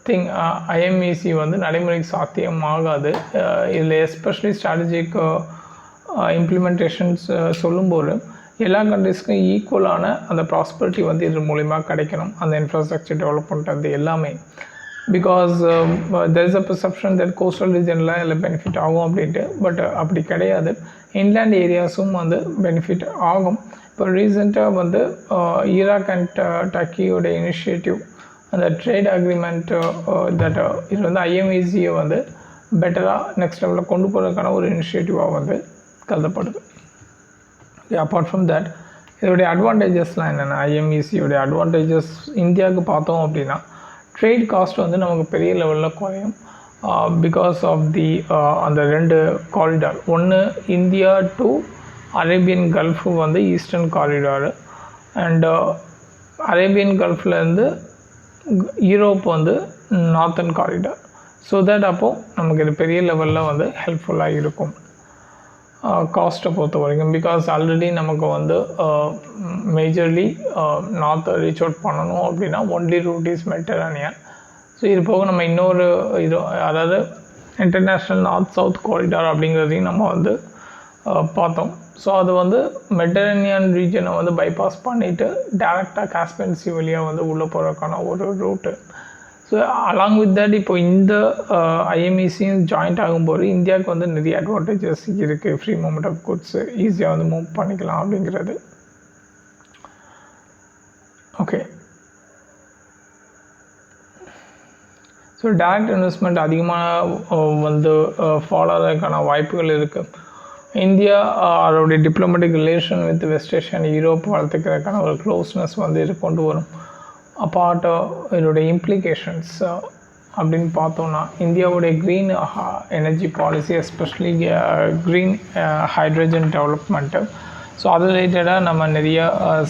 திங் ஐஎம்இசி வந்து நடைமுறைக்கு சாத்தியமாகாது. இதில் எஸ்பெஷலி ஸ்ட்ராட்டஜிக் இம்ப்ளிமெண்டேஷன்ஸ் சொல்லும்போது எல்லா கண்ட்ரிஸ்க்கும் ஈக்குவலான அந்த ப்ராஸ்பரிட்டி வந்து இது மூலிமா கிடைக்கணும், அந்த இன்ஃப்ராஸ்ட்ரக்சர் டெவலப்மெண்ட் அது எல்லாமே. Because there is a perception that coastal regionல எல்லாம் பெனிஃபிட் ஆகும் அப்படின்ட்டு. பட் அப்படி கிடையாது, இன்லேண்ட் ஏரியாஸும் வந்து பெனிஃபிட் ஆகும். இப்போ ரீசெண்டாக வந்து ஈராக் அண்ட் டர்க்கியோட இனிஷியேட்டிவ் அந்த ட்ரேட் அக்ரிமெண்ட் தட் இது வந்து ஐஎம்இசியை வந்து பெட்டராக நெக்ஸ்ட் லெவலில் கொண்டு போகிறதுக்கான ஒரு இனிஷியேட்டிவாக வந்து கருதப்படுது. அப்பார்ட் ஃப்ரம் தட் இதோடைய அட்வான்டேஜஸ்லாம் என்னென்ன, ஐஎம்இசியோடைய அட்வான்டேஜஸ் இந்தியாவுக்கு பார்த்தோம் அப்படின்னா, ட்ரேட் காஸ்ட் வந்து நமக்கு பெரிய லெவலில் குறையும். பிகாஸ் ஆஃப் தி அந்த 2 காரிடார், ஒன்று இந்தியா டு அரேபியன் கல்ஃபு வந்து ஈஸ்டர்ன் காரிடாரு, அண்ட் அரேபியன் கல்ஃப்லேருந்து யூரோப் வந்து நார்த்தன் காரிடார். ஸோ தட் அப்போது நமக்கு இது பெரிய லெவலில் வந்து ஹெல்ப்ஃபுல்லாக இருக்கும் காஸ்ட்டை பொறுத்த வரைக்கும். பிகாஸ் ஆல்ரெடி நமக்கு வந்து மேஜர்லி நார்த் ரீச் அவுட் பண்ணணும் அப்படின்னா only route is Mediterranean. So இது போக நம்ம இன்னொரு இது, அதாவது இன்டர்நேஷ்னல் நார்த் சவுத் காரிடார் அப்படிங்கிறதையும் நம்ம வந்து பார்த்தோம். ஸோ அது வந்து மெடிட்டரேனியன் ரீஜனை வந்து பைபாஸ் பண்ணிவிட்டு டேரெக்டாக காஸ்பியன் சி வழியாக வந்து உள்ளே போகிறதுக்கான ஒரு route. So along with that இப்போ இந்த ஐஎம்இசியும் ஜாயிண்ட் ஆகும்போது இந்தியாவுக்கு வந்து நிறைய அட்வான்டேஜஸ் இருக்குது. ஃப்ரீ மூவ்மெண்ட் ஆஃப் குட்ஸு ஈஸியாக வந்து மூவ் பண்ணிக்கலாம் அப்படிங்கிறது. ஓகே, ஸோ டைரக்ட் இன்வெஸ்ட்மெண்ட் அதிகமாக வந்து ஃபாலோ ஆகிறதுக்கான வாய்ப்புகள் இருக்குது. இந்தியா அதோடைய diplomatic relation with west Asian Europe வளர்த்துக்கிறதுக்கான ஒரு க்ளோஸ்னஸ் வந்து இது கொண்டு வரும். அப்பார்ட் இதோடைய இம்ப்ளிகேஷன்ஸ் அப்படின்னு பார்த்தோன்னா, இந்தியாவுடைய green energy policy, especially green hydrogen development, so அது ரிலேட்டடாக நம்ம நிறைய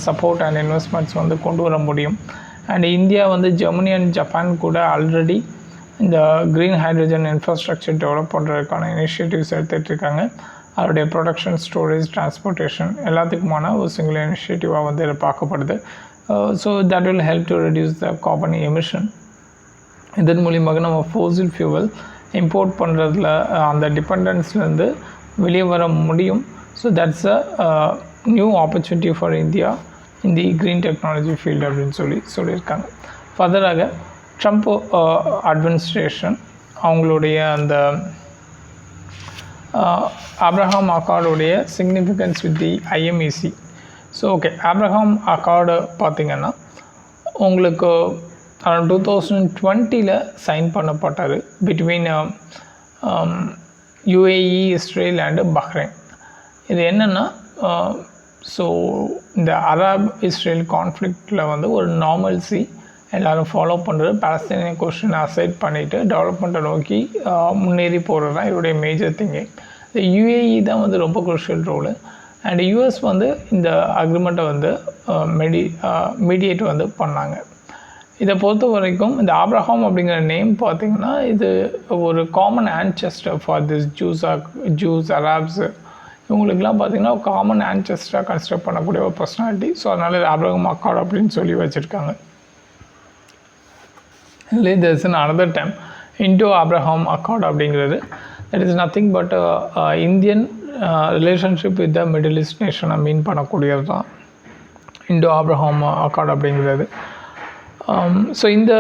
சப்போர்ட் அண்ட் இன்வெஸ்ட்மெண்ட்ஸ் வந்து கொண்டு வர முடியும். அண்ட் இந்தியா வந்து ஜெர்மனி அண்ட் ஜப்பான் கூட ஆல்ரெடி இந்த க்ரீன் ஹைட்ரஜன் இன்ஃப்ராஸ்ட்ரக்சர் டெவலப் பண்ணுறதுக்கான இனிஷியேட்டிவ்ஸ் எடுத்துகிட்ருக்காங்க. அதோடைய ப்ரொடக்ஷன், ஸ்டோரேஜ், டிரான்ஸ்போர்ட்டேஷன் எல்லாத்துக்குமான ஒரு சிங்கிள் இனிஷியேட்டிவாக வந்து இதில் பார்க்கப்படுது. So that will help to reduce the carbon emission. இதன் மூலியமாக நம்ம ஃபோசில் ஃபியூவல் இம்போர்ட் பண்ணுறதுல அந்த டிபெண்டன்ஸ்லேருந்து வெளியே வர முடியும். So that's a new opportunity for India in the green technology field அப்படின்னு சொல்லியிருக்காங்க. ஃபர்தராக ட்ரம்ப் அட்மினிஸ்ட்ரேஷன் அவங்களுடைய அந்த ஆப்ரஹாம் அக்கார்டுடைய significance with the IMEC. So okay, Abraham accord பார்த்திங்கன்னா உங்களுக்கு 2020 சைன் பண்ணப்பட்டார் between UAE, Israel and Bahrain. இது என்னென்னா, ஸோ இந்த அரப் இஸ்ரேல் கான்ஃப்ளிக்டில் வந்து ஒரு நார்மல்சி எல்லோரும் ஃபாலோ பண்ணுறது, பாலஸ்தீனியன் கொஸ்டின் அசைட் பண்ணிவிட்டு டெவலப்மெண்ட்டை நோக்கி முன்னேறி போகிறது தான் இவருடைய மேஜர் திங்கே. இந்த யுஏஇ தான் வந்து ரொம்ப குரூஷியல் ரோலு. அண்ட் யூஎஸ் வந்து இந்த அக்ரிமெண்ட்டை வந்து மீடியேட் வந்து பண்ணாங்க. இதை பொறுத்த வரைக்கும் இந்த ஆப்ரஹாம் அப்படிங்கிற நேம் பார்த்திங்கன்னா இது ஒரு common ancestor for this Jews Arabs இவங்களுக்குலாம் பார்த்திங்கன்னா காமன் ஆன்செஸ்டராக கன்சிடர் பண்ணக்கூடிய ஒரு பர்சனாலிட்டி. ஸோ அதனால் இது ஆப்ரஹாம் அக்கார்டு அப்படின்னு சொல்லி வச்சுருக்காங்க. இல்லை, there's another term. Indo Abraham accord அப்படிங்கிறது that is nothing but Indian relationship with the middle east நேஷனை மீன் பண்ணக்கூடியது தான் இண்டோ ஆப்ரஹாம் அக்கார்ட் அப்படிங்கிறது. ஸோ இந்த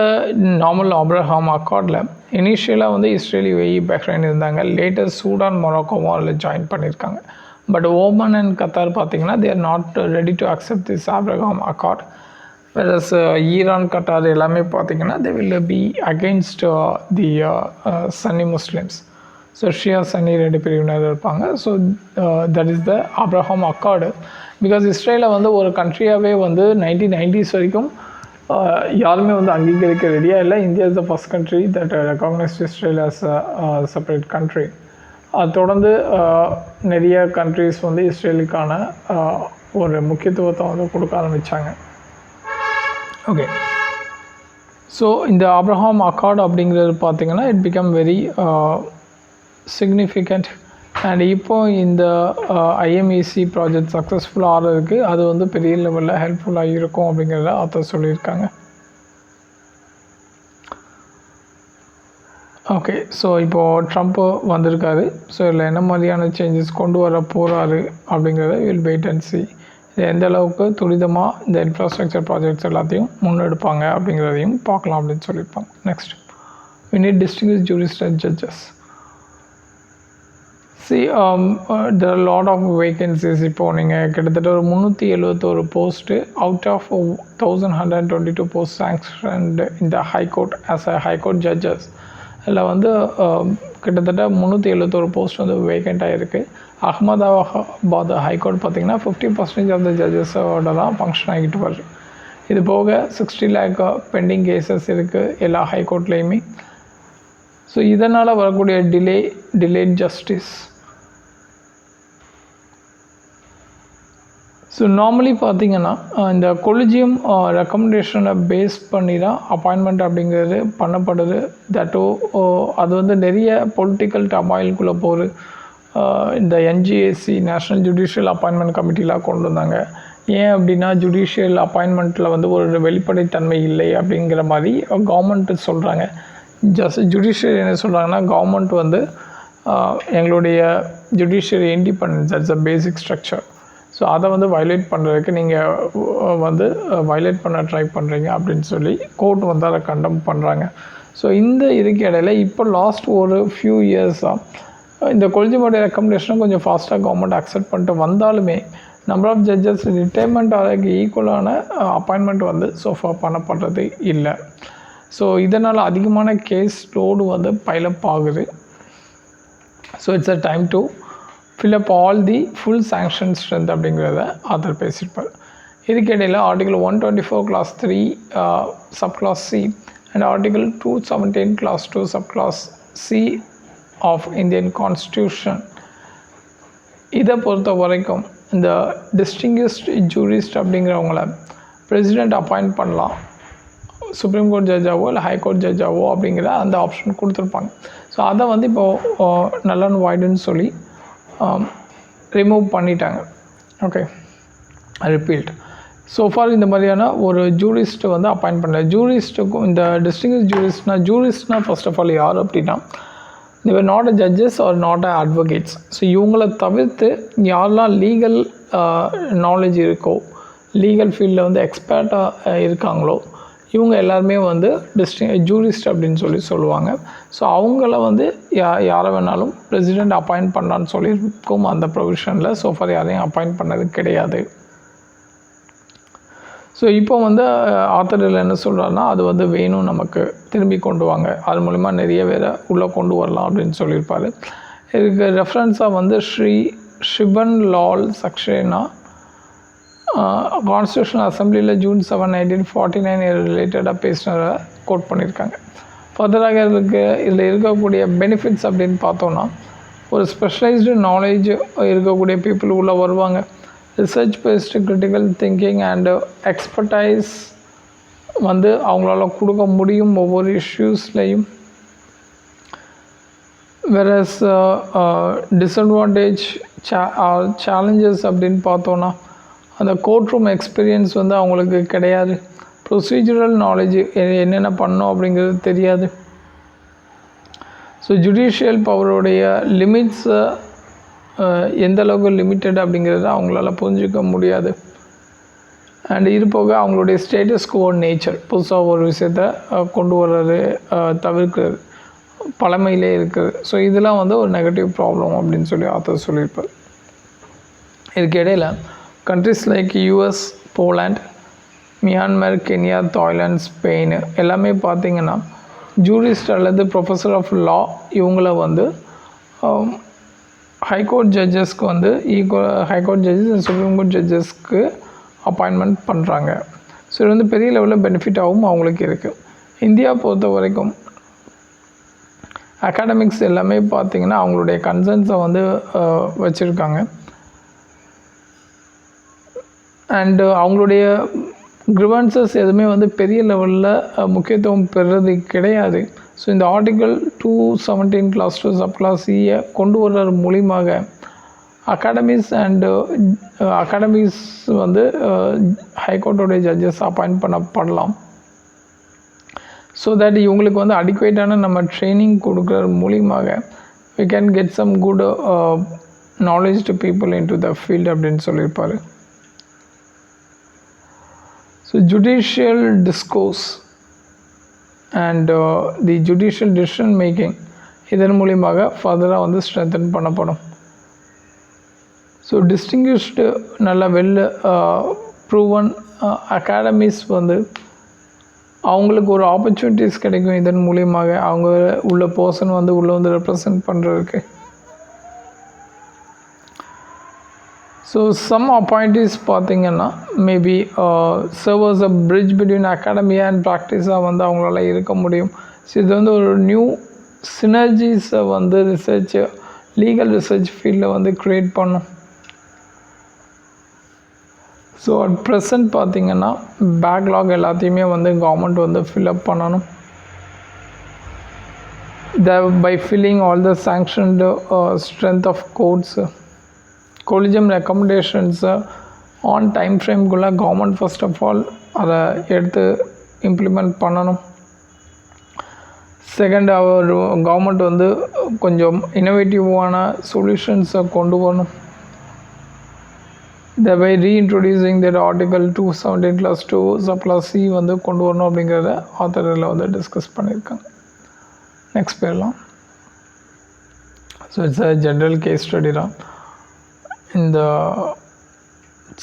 நார்மல் ஆப்ரஹாம் அக்கார்டில் இனிஷியலாக வந்து இஸ்ரேல், UAE, பஹ்ரைன் இருந்தாங்க. லேட்டஸ்ட் சூடான், மொராக்கோவும் அதில் ஜாயின் பண்ணியிருக்காங்க. பட் ஓமன் அண்ட் கத்தார் பார்த்திங்கன்னா they are not ready to accept this Abraham Accord. whereas Iran, Qatar எல்லாமே பார்த்திங்கன்னா they will be against the Sunni Muslims. So ஷியா சன்னி 2 பிரிவினர் இருப்பாங்க. So that is the Abraham accord. Because இஸ்ரேலை வந்து ஒரு கண்ட்ரியாகவே வந்து 1990s வரைக்கும் யாருமே வந்து அங்கீகரிக்க ரெடியாக இல்லை. India is the first country that recognised Israel as a separate country. அது தொடர்ந்து நிறைய கண்ட்ரிஸ் வந்து இஸ்ரேலுக்கான ஒரு முக்கியத்துவத்தை வந்து கொடுக்க ஆரம்பித்தாங்க. ஓகே, ஸோ இந்த ஆப்ரஹாம் அக்கார்டு அப்படிங்கிறது பார்த்திங்கன்னா it become very significant. And இப்போ இந்த IMEC ப்ராஜெக்ட் சக்ஸஸ்ஃபுல்லாக ஆகிறதுக்கு அது வந்து பெரிய லெவலில் ஹெல்ப்ஃபுல்லாக இருக்கும் அப்படிங்கிறத ஆத்தர் சொல்லியிருக்காங்க. ஓகே, ஸோ இப்போது ட்ரம்ப்பு வந்திருக்காரு. ஸோ இதில் என்ன மாதிரியான சேஞ்சஸ் கொண்டு வர போகிறாரு அப்படிங்கிறத வில் வெயிட் அண்ட் சி. இது எந்த அளவுக்கு துரிதமாக இந்த இன்ஃப்ராஸ்ட்ரக்சர் ப்ராஜெக்ட்ஸ் எல்லாத்தையும் முன்னெடுப்பாங்க அப்படிங்கிறதையும் பார்க்கலாம் அப்படின்னு சொல்லியிருப்பாங்க. Next, we need distinguished jurists and judges. See, there are a lot of vacancies. இப்போ நீங்கள் கிட்டத்தட்ட ஒரு 371 post out of 1122 post sanctioned இந்த high court as a high court judges. இதில் வந்து கிட்டத்தட்ட 371 போஸ்ட் வந்து வேக்கண்ட்டாக இருக்குது. அகமதாபாத் ஹைகோர்ட் பார்த்திங்கன்னா 50% ஆஃப் த ஜட்ஜஸோட தான் ஃபங்க்ஷன் ஆகிட்டு வருது. இது போக 60 lakh பெண்டிங் கேசஸ் இருக்குது எல்லா ஹைகோர்ட்லேயுமே. ஸோ இதனால் வரக்கூடிய டிலேட் ஜஸ்டிஸ். ஸோ நார்மலி பார்த்திங்கன்னா இந்த கொலிஜியம் ரெக்கமெண்டேஷனை பேஸ் பண்ணி தான் அப்பாயின்மெண்ட் அப்படிங்கிறது பண்ணப்படுது. தட்டோ அது வந்து நிறைய பொலிட்டிக்கல் டமாயிலுக்குள்ளே போகுது. இந்த NJAC நேஷ்னல் ஜுடிஷியல் அப்பாயின்மெண்ட் கமிட்டிலாம் கொண்டு வந்தாங்க. ஏன் அப்படின்னா ஜுடிஷியல் அப்பாயின்மெண்ட்டில் வந்து ஒரு வெளிப்படைத்தன்மை இல்லை அப்படிங்கிற மாதிரி கவர்மெண்ட்டு சொல்கிறாங்க. ஜுடிஷியல் என்ன சொல்கிறாங்கன்னா, கவர்மெண்ட் வந்து எங்களுடைய judicial independence that's a basic structure. So அதை வந்து வயலேட் பண்ணுறதுக்கு நீங்கள் வந்து வயலேட் பண்ண ட்ரை பண்ணுறீங்க அப்படின்னு சொல்லி கோர்ட் வந்து அதை கண்டெம் பண்ணுறாங்க. ஸோ இந்த இதுக்கு இடையில இப்போ லாஸ்ட் ஒரு ஃபியூ இயர்ஸாக இந்த கொலிஜியமோட ரெக்கமெண்டேஷனை கொஞ்சம் ஃபாஸ்ட்டாக கவர்மெண்ட் அக்செப்ட் பண்ணிட்டு வந்தாலுமே நம்பர் ஆஃப் ஜட்ஜஸ் ரிட்டைர்மெண்ட் ஆகிறதுக்கு ஈக்குவலான அப்பாயின்மெண்ட் வந்து சோஃபா பண்ணப்படுறது இல்லை. ஸோ இதனால் அதிகமான கேஸ் லோடு வந்து பைலப் ஆகுது. So it's a time to fill up all the full sanction strength அப்படிங்கிறத ஆத்தர் பேசியிருப்பார். இதுக்கிடையில் article 124 class 3 subclass C and article 217 class 2 subclass C of Indian Constitution இதை பொறுத்த வரைக்கும் இந்த டிஸ்டிங்கிஷ்ட் ஜூரிஸ்ட் அப்படிங்கிறவங்கள பிரசிடெண்ட் அப்பாயிண்ட் பண்ணலாம், சுப்ரீம் கோர்ட் ஜட்ஜாவோ இல்லை ஹைகோர்ட் ஜட்ஜாவோ அப்படிங்கிற அந்த ஆப்ஷன் கொடுத்துருப்பாங்க. ஸோ அதை வந்து இப்போது நல் அண்ட் வாய்டுன்னு சொல்லி ரிமூவ் பண்ணிட்டாங்க. ஓகே, ரிப்பீல்ட். ஸோஃபார் இந்த மாதிரியான ஒரு ஜூரிஸ்ட்டு வந்து அப்பாயிண்ட் பண்ணல. ஜூரிஸ்ட்டுக்கும் இந்த டிஸ்டிங்கிஷ் ஜூரிஸ்ட்னா ஃபர்ஸ்ட் ஆஃப் ஆல் யார் அப்படின்னா they were not a judges or not a advocates. So இவங்களை தவிர்த்து யாரெல்லாம் லீகல் நாலேஜ் இருக்கோ, லீகல் ஃபீல்டில் வந்து எக்ஸ்பர்ட்டாக இருக்காங்களோ இவங்க எல்லாருமே வந்து ஜூரிஸ்ட் அப்படின்னு சொல்லுவாங்க. ஸோ அவங்கள வந்து யாரை வேணாலும் பிரசிடெண்ட் அப்பாயிண்ட் பண்ணலான்னு சொல்லியிருக்கும் அந்த ப்ரொவிஷனில். சோஃபார் யாரையும் அப்பாயிண்ட் பண்ணது கிடையாது. ஸோ இப்போ வந்து ஆத்தரில் என்ன சொல்கிறாருன்னா, அது வந்து வேணும், நமக்கு திரும்பி கொண்டு வாங்க, அது மூலிமா நிறைய பேரை உள்ளே கொண்டு வரலாம் அப்படின்னு சொல்லியிருப்பார். இதுக்கு ரெஃபரன்ஸாக வந்து ஸ்ரீ ஷிபன் லால் சக்சேனா கான்ஸ்டியூஷனல் அசம்பிளியில் June 7, 1949 ரிலேட்டடாக பேசினதை கோட் பண்ணியிருக்காங்க. ஃபர்தராக இதில் இருக்கக்கூடிய பெனிஃபிட்ஸ் அப்படின்னு பார்த்தோன்னா, ஒரு ஸ்பெஷலைஸ்டு நாலேஜ் இருக்கக்கூடிய பீப்புள் உள்ளே வருவாங்க. Research based critical thinking and expertise வந்து அவங்களால கொடுக்க முடியும் ஒவ்வொரு இஷ்யூஸ்லேயும். வேறஸ் டிஸ்அட்வான்டேஜ் சேலஞ்சஸ் அப்படின்னு பார்த்தோன்னா, அந்த கோர்ட் ரூம் எக்ஸ்பீரியன்ஸ் வந்து அவங்களுக்கு கிடையாது. ப்ரொசீஜரல் நாலேஜ் என்னென்ன பண்ணோம் அப்படிங்கிறது தெரியாது. ஸோ ஜுடிஷியல் பவருடைய லிமிட்ஸை எந்த அளவுக்கு லிமிட்டட் அப்படிங்கிறத அவங்களால புரிஞ்சிக்க முடியாது. அண்ட் இது போக அவங்களுடைய ஸ்டேட்டஸ் கோ நேச்சர், புதுசாக ஒரு விஷயத்த கொண்டு வர்றது, தவிர்க்கிறது, பழமையிலே இருக்குது. ஸோ இதெல்லாம் வந்து ஒரு நெகட்டிவ் ப்ராப்ளம் அப்படின்னு சொல்லி ஆத்தர் சொல்லியிருப்பார். இதுக்கு இடையில் countries like US, Poland, Myanmar, Kenya, Thailand, Spain எல்லாமே பார்த்திங்கன்னா ஜூரிஸ்ட் அல்லது ப்ரொஃபஸர் ஆஃப் லா இவங்கள வந்து ஹைகோர்ட் ஜட்ஜஸ்க்கு வந்து high court judges and supreme court ஜட்ஜஸ்க்கு அப்பாயின்மெண்ட் பண்ணுறாங்க. ஸோ இது வந்து பெரிய லெவலில் பெனிஃபிட்டாகவும் அவங்களுக்கு இருக்குது. இந்தியா பொறுத்த வரைக்கும் அகாடமிக்ஸ் எல்லாமே பார்த்திங்கன்னா அவங்களுடைய கன்சர்ன்ஸை வந்து வச்சுருக்காங்க. அண்டு அவங்களுடைய கிரிவன்சஸ் எதுவுமே வந்து பெரிய லெவலில் முக்கியத்துவம் பெறுறது கிடையாது. ஸோ இந்த ஆர்டிக்கல் 217 கிளாஸ் 2 சப் கிளாஸ் சியை கொண்டு வர்றது மூலியமாக அகாடமிஸ் வந்து ஹைகோர்ட்டோடைய ஜட்ஜஸ் அப்பாயிண்ட் பண்ணப்படலாம். ஸோ தட் இவங்களுக்கு வந்து அடிக்குவேட்டான நம்ம ட்ரைனிங் கொடுக்குறது மூலியமாக we can get some good knowledge to people into the field அப்படின்னு சொல்லியிருப்பார். So judicial discourse and the judicial decision making இதன் மூலியமாக ஃபர்தராக வந்து ஸ்ட்ரென்தன் பண்ணப்படும். ஸோ டிஸ்டிங்விஷ்டு நல்ல ப்ரூவன் அகாடமிஸ் வந்து அவங்களுக்கு ஒரு ஆப்பர்ச்சுனிட்டிஸ் கிடைக்கும். இதன் மூலியமாக அவங்க உள்ள பர்சன் வந்து உள்ளே வந்து ரெப்ரசன்ட் பண்ணுறதுக்கு. ஸோ சம் அப்பாயிண்டிஸ் பார்த்திங்கன்னா maybe serve as a bridge between academia and ப்ராக்டிஸாக வந்து அவங்களால இருக்க முடியும். ஸோ இது வந்து ஒரு நியூ சினர்ஜிஸை வந்து ரிசர்ச், லீகல் ரிசர்ச் ஃபீல்டில் வந்து க்ரியேட் பண்ணும். ஸோ அட் ப்ரெசன்ட் பார்த்திங்கன்னா பேக்லாக் எல்லாத்தையுமே வந்து கவர்மெண்ட் வந்து ஃபில்அப் பண்ணணும். By filling all the sanctioned strength of courts, collegium ரெக்கமெண்டேஷன்ஸை ஆன் டைம் ஃப்ரேம்குள்ளே கவர்மெண்ட் ஃபர்ஸ்ட் ஆஃப் ஆல் அதை எடுத்து இம்ப்ளிமெண்ட் பண்ணணும். செகண்ட், அவர் கவர்மெண்ட் வந்து கொஞ்சம் இன்னோவேட்டிவான சொல்யூஷன்ஸை கொண்டு வரணும். thereby reintroducing that article 217 class 2 sub class C வந்து கொண்டு வரணும் அப்படிங்கிறத ஆத்தரில் வந்து டிஸ்கஸ் பண்ணியிருக்காங்க. நெக்ஸ்ட் போயிடலாம். So it's a general case study தான். இந்த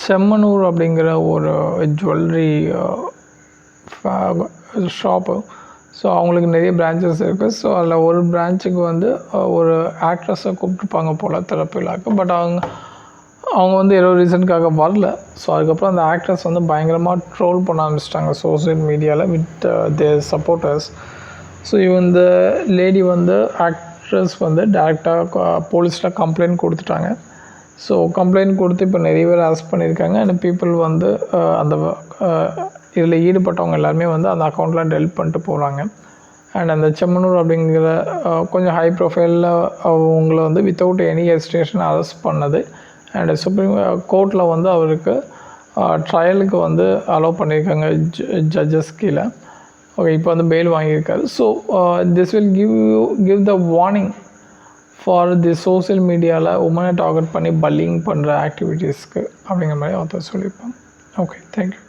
செம்மனூர் அப்படிங்கிற ஒரு ஜுவல்லரி ஷாப்பு, ஸோ அவங்களுக்கு நிறைய பிரான்ச்சஸ் இருக்குது. ஸோ அதில் ஒரு பிரான்ச்சுக்கு வந்து ஒரு ஆக்ட்ரஸை கூப்பிட்டுருப்பாங்க போல் திறப்பு விழாக்கு. பட் அவங்க வந்து ஏதோ ரீசனுக்காக வரல. ஸோ அதுக்கப்புறம் அந்த ஆக்ட்ரஸ் வந்து பயங்கரமாக ட்ரோல் பண்ண ஆரம்பிச்சிட்டாங்க சோசியல் மீடியாவில் வித் தேர் சப்போர்ட்டர்ஸ். ஸோ இந்த லேடி வந்து ஆக்ட்ரஸ் வந்து டேரெக்டாக போலீஸில் கம்ப்ளைண்ட் கொடுத்துட்டாங்க. ஸோ கம்ப்ளைண்ட் கொடுத்து இப்போ நிறைய பேர் அரெஸ்ட் பண்ணியிருக்காங்க. அண்ட் பீப்புள் வந்து அந்த இதில் ஈடுபட்டவங்க எல்லாருமே வந்து அந்த அக்கௌண்ட்டில் டெலிட் பண்ணிட்டு போகிறாங்க. அண்ட் அந்த செம்மனூர் அப்படிங்கிற கொஞ்சம் ஹை ப்ரொஃபைலில் அவங்கள வந்து வித்தவுட் எனி ஹெசிடேஷன் அரெஸ்ட் பண்ணது. அண்ட் சுப்ரீம் கோர்ட்டில் வந்து அவருக்கு ட்ரையலுக்கு வந்து அலோவ் பண்ணியிருக்காங்க ஜட்ஜஸ் கீழே. ஓகே, இப்போ வந்து பெயில் வாங்கியிருக்காரு. So this will give the warning for the social மீடியாவில் உமனை டார்கெட் பண்ணி பல்லிங் பண்ணுற ஆக்டிவிட்டீஸ்க்கு அப்படிங்கிற மாதிரி ஆத்தர் சொல்லியிருப்பாங்க. Okay, thank you.